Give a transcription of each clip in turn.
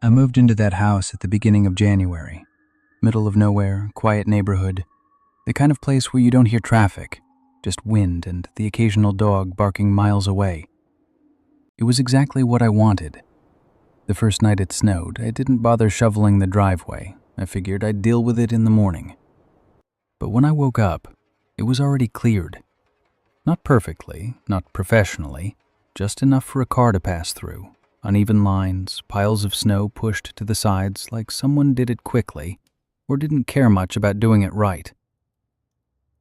I moved into that house at the beginning of January. Middle of nowhere, quiet neighborhood. The kind of place where you don't hear traffic, just wind and the occasional dog barking miles away. It was exactly what I wanted. The first night it snowed, I didn't bother shoveling the driveway. I figured I'd deal with it in the morning. But when I woke up, it was already cleared. Not perfectly, not professionally, just enough for a car to pass through. Uneven lines, piles of snow pushed to the sides like someone did it quickly or didn't care much about doing it right.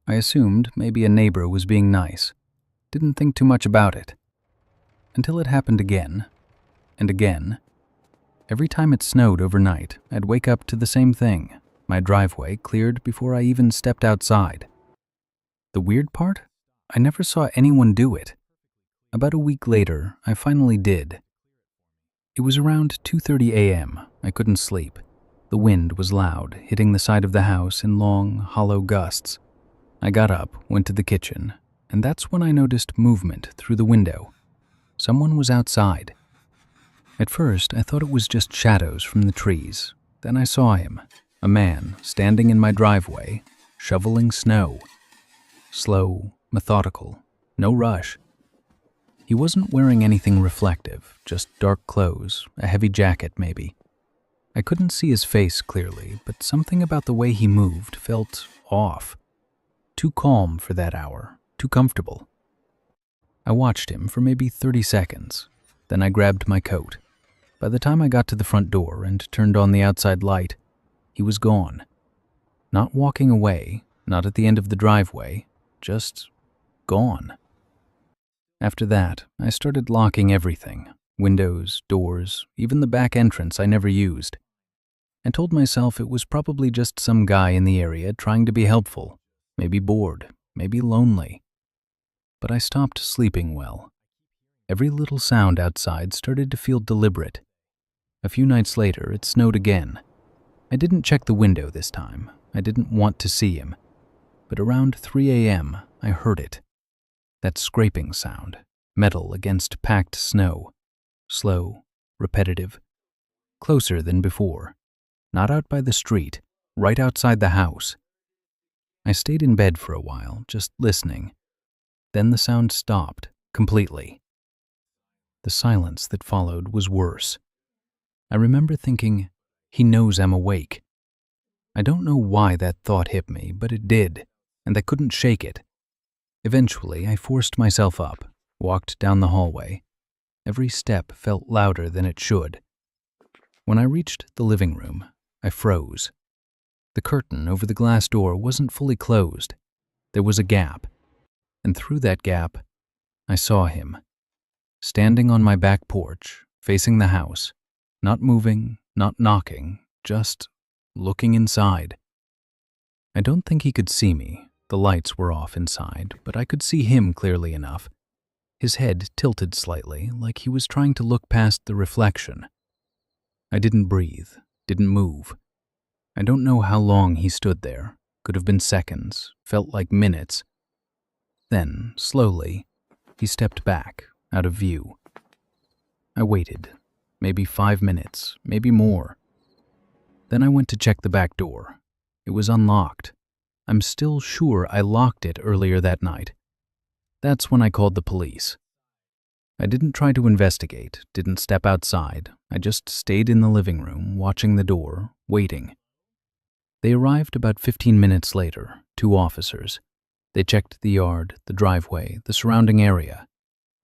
I assumed maybe a neighbor was being nice. Didn't think too much about it. Until it happened again, and again. Every time it snowed overnight, I'd wake up to the same thing, my driveway cleared before I even stepped outside. The weird part? I never saw anyone do it. About a week later, I finally did. It was around 2:30 a.m. I couldn't sleep. The wind was loud, hitting the side of the house in long, hollow gusts. I got up, went to the kitchen, and that's when I noticed movement through the window. Someone was outside. At first, I thought it was just shadows from the trees. Then I saw him, a man standing in my driveway, shoveling snow. Slow, methodical, no rush. He wasn't wearing anything reflective, just dark clothes, a heavy jacket maybe. I couldn't see his face clearly, but something about the way he moved felt off. Too calm for that hour, too comfortable. I watched him for maybe 30 seconds. Then I grabbed my coat. By the time I got to the front door and turned on the outside light, he was gone. Not walking away, not at the end of the driveway, just gone. After that, I started locking everything, windows, doors, even the back entrance I never used. I told myself it was probably just some guy in the area trying to be helpful, maybe bored, maybe lonely. But I stopped sleeping well. Every little sound outside started to feel deliberate. A few nights later, it snowed again. I didn't check the window this time. I didn't want to see him. But around 3 a.m., I heard it. That scraping sound, metal against packed snow. Slow, repetitive. Closer than before. Not out by the street, right outside the house. I stayed in bed for a while, just listening. Then the sound stopped, completely. The silence that followed was worse. I remember thinking, he knows I'm awake. I don't know why that thought hit me, but it did, and I couldn't shake it. Eventually, I forced myself up, walked down the hallway. Every step felt louder than it should. When I reached the living room, I froze. The curtain over the glass door wasn't fully closed. There was a gap, and through that gap, I saw him. Standing on my back porch, facing the house, not moving, not knocking, just looking inside. I don't think he could see me. The lights were off inside, but I could see him clearly enough. His head tilted slightly, like he was trying to look past the reflection. I didn't breathe, didn't move. I don't know how long he stood there. Could have been seconds, felt like minutes. Then, slowly, he stepped back, out of view. I waited, maybe 5 minutes, maybe more. Then I went to check the back door. It was unlocked. I'm still sure I locked it earlier that night. That's when I called the police. I didn't try to investigate, didn't step outside. I just stayed in the living room, watching the door, waiting. They arrived about 15 minutes later, 2 officers. They checked the yard, the driveway, the surrounding area.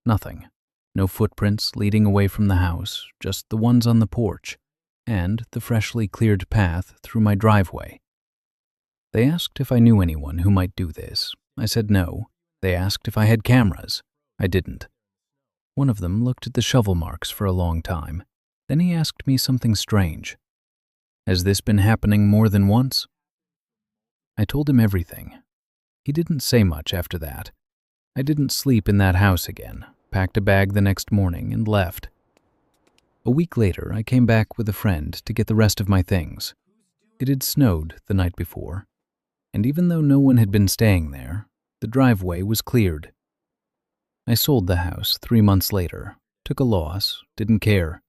Nothing. No footprints leading away from the house, just the ones on the porch, and the freshly cleared path through my driveway. They asked if I knew anyone who might do this. I said no. They asked if I had cameras. I didn't. One of them looked at the shovel marks for a long time. Then he asked me something strange. Has this been happening more than once? I told him everything. He didn't say much after that. I didn't sleep in that house again, packed a bag the next morning and left. A week later, I came back with a friend to get the rest of my things. It had snowed the night before, and even though no one had been staying there, the driveway was cleared. I sold the house 3 months later, took a loss, didn't care.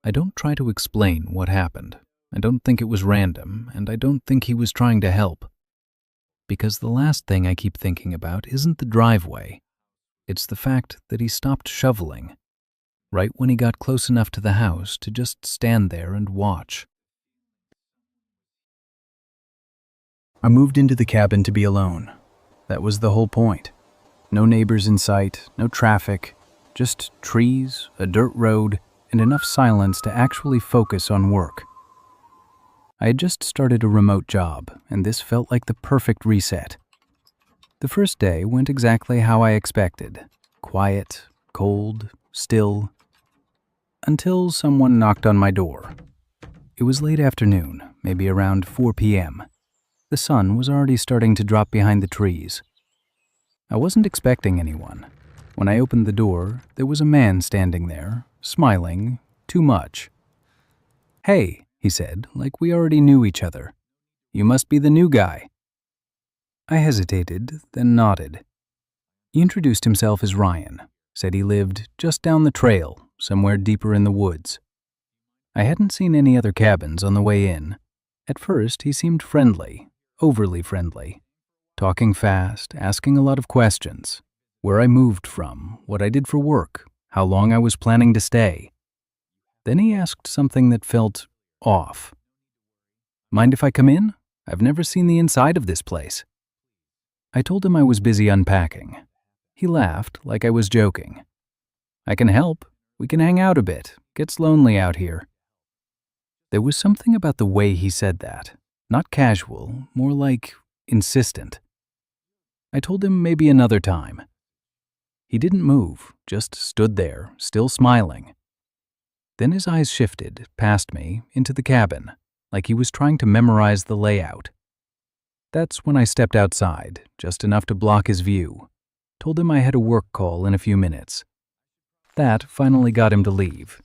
I don't try to explain what happened. I don't think it was random, and I don't think he was trying to help. Because the last thing I keep thinking about isn't the driveway. It's the fact that he stopped shoveling, right when he got close enough to the house to just stand there and watch. I moved into the cabin to be alone. That was the whole point. No neighbors in sight, no traffic, just trees, a dirt road, and enough silence to actually focus on work. I had just started a remote job, and this felt like the perfect reset. The first day went exactly how I expected. Quiet, cold, still, until someone knocked on my door. It was late afternoon, maybe around 4 p.m. The sun was already starting to drop behind the trees. I wasn't expecting anyone. When I opened the door, there was a man standing there, smiling, too much. "Hey," he said, like we already knew each other. "You must be the new guy." I hesitated, then nodded. He introduced himself as Ryan, said he lived just down the trail, somewhere deeper in the woods. I hadn't seen any other cabins on the way in. At first, he seemed friendly, overly friendly, talking fast, asking a lot of questions. Where I moved from, what I did for work, how long I was planning to stay. Then he asked something that felt off. "Mind if I come in? I've never seen the inside of this place." I told him I was busy unpacking. He laughed like I was joking. "I can help. We can hang out a bit. Gets lonely out here." There was something about the way he said that. Not casual, more like insistent. I told him maybe another time. He didn't move, just stood there, still smiling. Then his eyes shifted, past me, into the cabin, like he was trying to memorize the layout. That's when I stepped outside, just enough to block his view. Told him I had a work call in a few minutes. That finally got him to leave.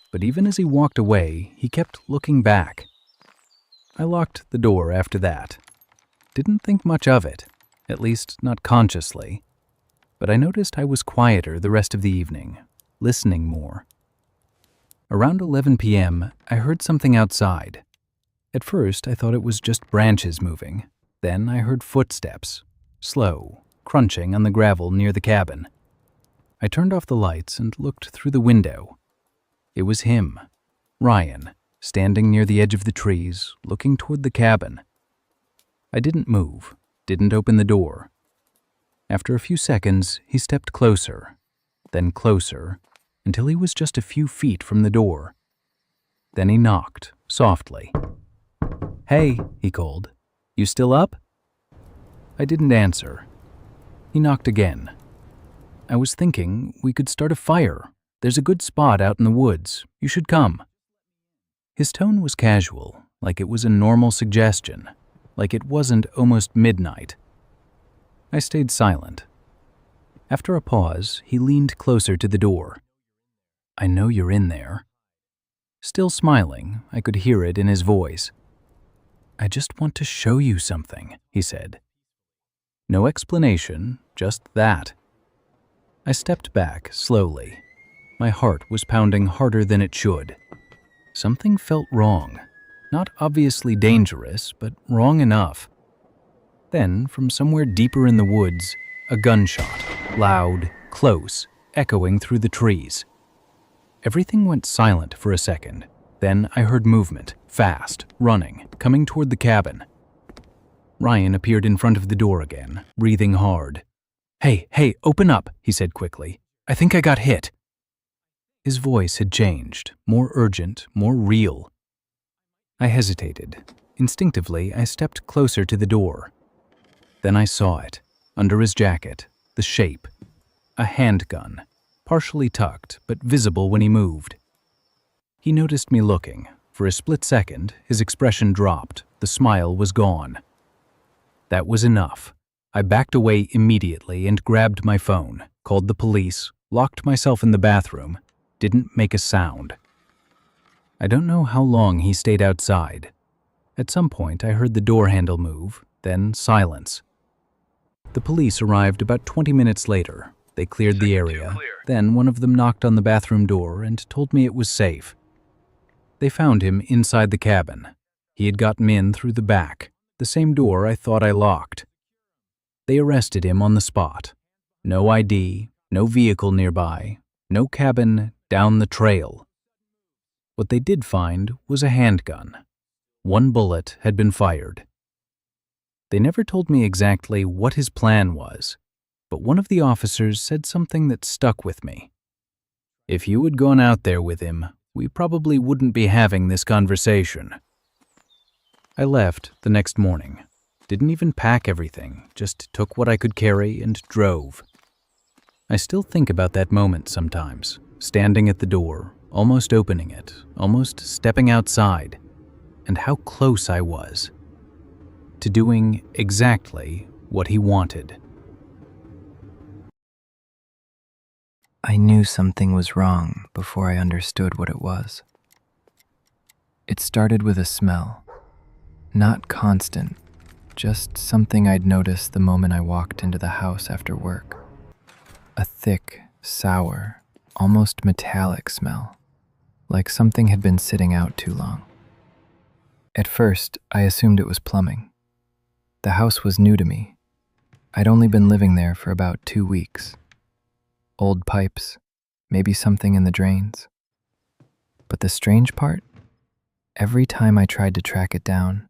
But even as he walked away, he kept looking back. I locked the door after that. Didn't think much of it, at least not consciously. But I noticed I was quieter the rest of the evening, listening more. Around 11 p.m., I heard something outside. At first, I thought it was just branches moving. Then I heard footsteps, slow, crunching on the gravel near the cabin. I turned off the lights and looked through the window. It was him, Ryan, standing near the edge of the trees, looking toward the cabin. I didn't move, didn't open the door. After a few seconds, he stepped closer, then closer, until he was just a few feet from the door. Then he knocked, softly. "Hey," he called. "You still up?" I didn't answer. He knocked again. "I was thinking we could start a fire. There's a good spot out in the woods. You should come." His tone was casual, like it was a normal suggestion, like it wasn't almost midnight. I stayed silent. After a pause, he leaned closer to the door. "I know you're in there." Still smiling, I could hear it in his voice. "I just want to show you something," he said. No explanation, just that. I stepped back slowly. My heart was pounding harder than it should. Something felt wrong. Not obviously dangerous, but wrong enough. Then, from somewhere deeper in the woods, a gunshot, loud, close, echoing through the trees. Everything went silent for a second. Then I heard movement, fast, running, coming toward the cabin. Ryan appeared in front of the door again, breathing hard. Hey, open up," he said quickly. "I think I got hit." His voice had changed, more urgent, more real. I hesitated. Instinctively, I stepped closer to the door. Then I saw it, under his jacket, the shape. A handgun, partially tucked, but visible when he moved. He noticed me looking. For a split second, his expression dropped. The smile was gone. That was enough. I backed away immediately and grabbed my phone, called the police, locked myself in the bathroom, didn't make a sound. I don't know how long he stayed outside. At some point, I heard the door handle move, then silence. The police arrived about 20 minutes later. They cleared the area. Then one of them knocked on the bathroom door and told me it was safe. They found him inside the cabin. He had gotten in through the back, the same door I thought I locked. They arrested him on the spot. No ID, no vehicle nearby, no cabin down the trail. What they did find was a handgun. 1 bullet had been fired. They never told me exactly what his plan was, but one of the officers said something that stuck with me. If you had gone out there with him, we probably wouldn't be having this conversation. I left the next morning. Didn't even pack everything, just took what I could carry and drove. I still think about that moment sometimes, standing at the door, almost opening it, almost stepping outside, and how close I was to doing exactly what he wanted. I knew something was wrong before I understood what it was. It started with a smell. Not constant, just something I'd noticed the moment I walked into the house after work. A thick, sour, almost metallic smell, like something had been sitting out too long. At first, I assumed it was plumbing. The house was new to me. I'd only been living there for about 2 weeks. Old pipes, maybe something in the drains. But the strange part? Every time I tried to track it down,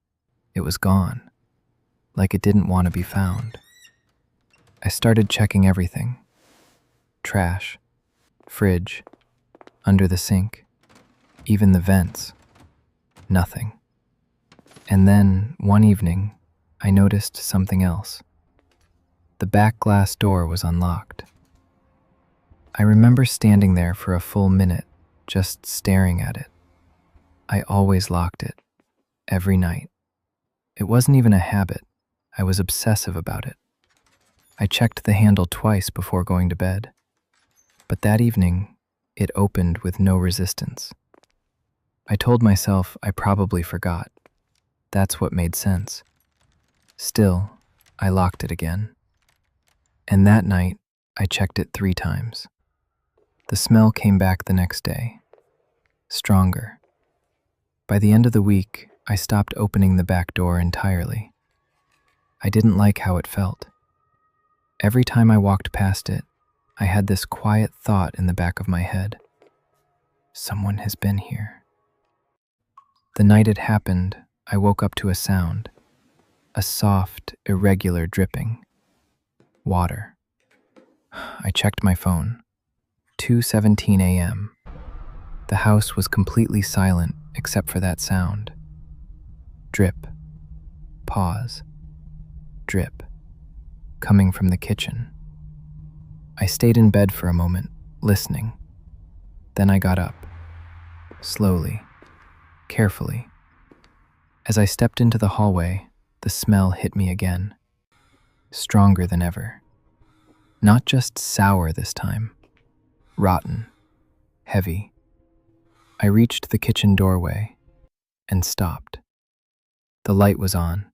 it was gone, like it didn't want to be found. I started checking everything. Trash, fridge, under the sink, even the vents. Nothing. And then, one evening, I noticed something else. The back glass door was unlocked. I remember standing there for a full minute, just staring at it. I always locked it, every night. It wasn't even a habit. I was obsessive about it. I checked the handle twice before going to bed. But that evening, it opened with no resistance. I told myself I probably forgot. That's what made sense. Still, I locked it again. And that night, I checked it 3 times. The smell came back the next day, stronger. By the end of the week, I stopped opening the back door entirely. I didn't like how it felt. Every time I walked past it, I had this quiet thought in the back of my head. Someone has been here. The night it happened, I woke up to a sound, a soft, irregular dripping. Water. I checked my phone. 2:17 a.m. The house was completely silent except for that sound. Drip. Pause. Drip. Coming from the kitchen. I stayed in bed for a moment, listening. Then I got up. Slowly. Carefully. As I stepped into the hallway, the smell hit me again. Stronger than ever. Not just sour this time. Rotten. Heavy. I reached the kitchen doorway and stopped. The light was on.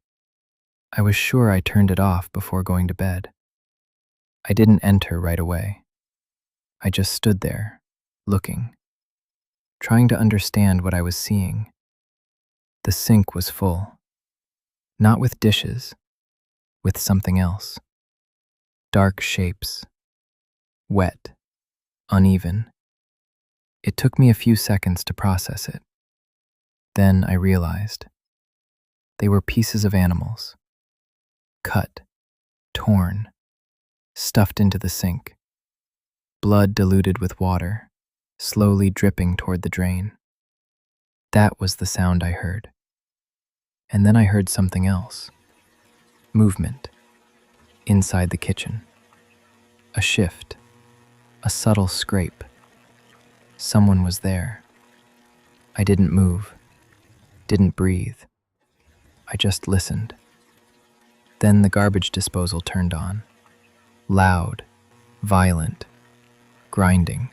I was sure I turned it off before going to bed. I didn't enter right away. I just stood there, looking, trying to understand what I was seeing. The sink was full. Not with dishes, with something else. Dark shapes. Wet. Uneven. It took me a few seconds to process it. Then I realized. They were pieces of animals. Cut. Torn. Stuffed into the sink. Blood diluted with water, slowly dripping toward the drain. That was the sound I heard. And then I heard something else. Movement. Inside the kitchen. A shift. A subtle scrape. Someone was there. I didn't move. Didn't breathe. I just listened. Then the garbage disposal turned on. Loud. Violent. Grinding.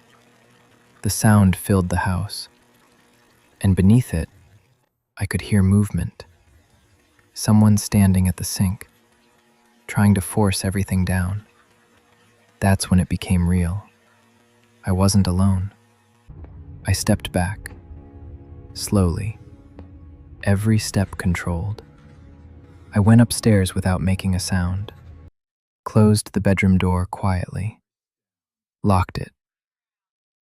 The sound filled the house. And beneath it, I could hear movement. Someone standing at the sink, trying to force everything down. That's when it became real. I wasn't alone. I stepped back. slowly, every step controlled. I went upstairs without making a sound, closed the bedroom door quietly, locked it.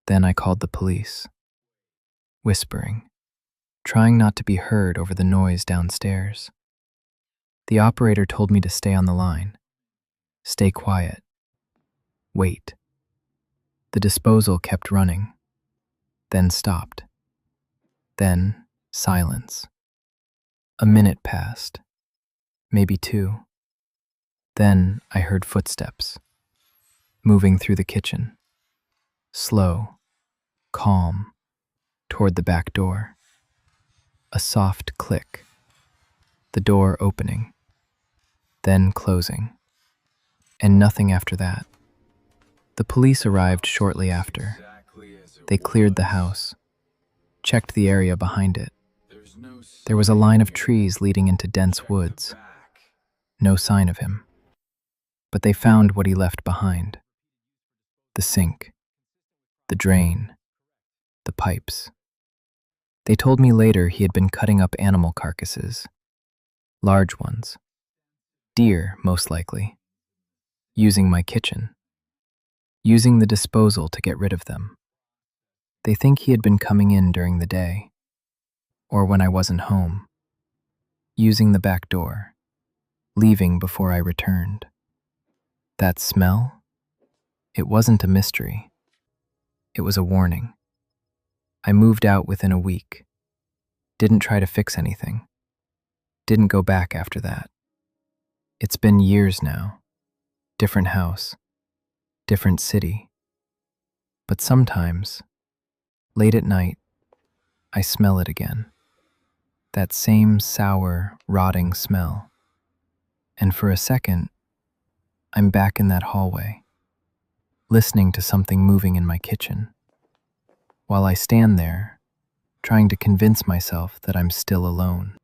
Then I called the police, whispering, trying not to be heard over the noise downstairs. The operator told me to stay on the line, stay quiet, wait. The disposal kept running, then stopped. Then silence. A minute passed, maybe 2. Then I heard footsteps, moving through the kitchen, slow, calm, toward the back door. A soft click, the door opening, then closing, and nothing after that. The police arrived shortly after. They cleared the house, checked the area behind it. There was a line of trees leading into dense woods. No sign of him. But they found what he left behind. The sink, the drain, the pipes. They told me later he had been cutting up animal carcasses, large ones, deer most likely, using my kitchen, using the disposal to get rid of them. They think he had been coming in during the day, or when I wasn't home, using the back door, leaving before I returned. That smell? It wasn't a mystery. It was a warning. I moved out within a week. Didn't try to fix anything. Didn't go back after that. It's been years now. Different house. Different city. But sometimes, late at night, I smell it again. That same sour, rotting smell. And for a second, I'm back in that hallway, listening to something moving in my kitchen, while I stand there, trying to convince myself that I'm still alone.